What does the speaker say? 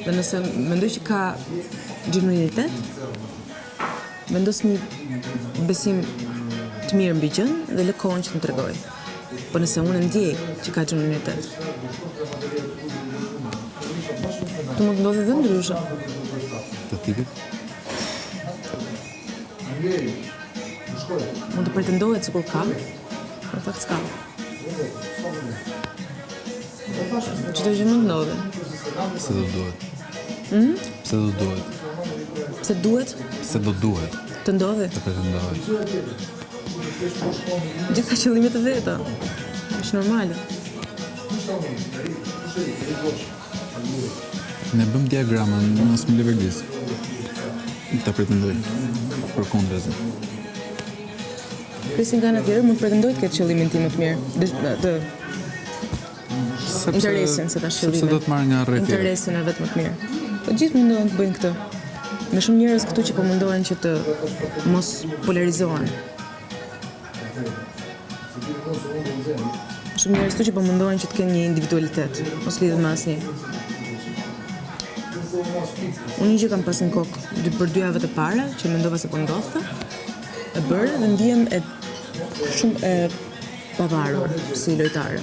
Dhe nëse mendoj që ka genuinitet, vendos një besim të mirë mbi gjën dhe lë kohën që të më tregoj. Po nëse unë ndjej që ka genuinitet, të mund të ndodhi dhe ndryshe. Të tipit? Mund të pretendohet sikur ka, në fakt s'ka. Çdo gjë mund ndodhi. Pse do duhet? Pse do duhet? Pse duhet Pse do duhet të ndodhi? të pretendohet? Gjithë ka qëllime të veta. Është normale. Ne bëm diagramën, mos më lëvërdis. Ta pretendoj. Për kundrazi. Kresin nga në tjerë mund pretendoj të ketë qëllimin tim më të mirë. Të interesin se ta shëllimin. Sepse do të marrë nga rreth tjerë. Interesin e vetë më të mirë. Po gjithë mundohen të bëjnë këtë. Me shumë njerëz këtu që po mundohen që të mos polarizohen. Shumë njerëz këtu që po mundohen që të kenë një individualitet, mos lidhet me asnjë. Unë një gjë kam pas në kokë për 2 javët e para, që mendova se po ndodhte, e bërë dhe ndihem shumë e pavarur si lojtare.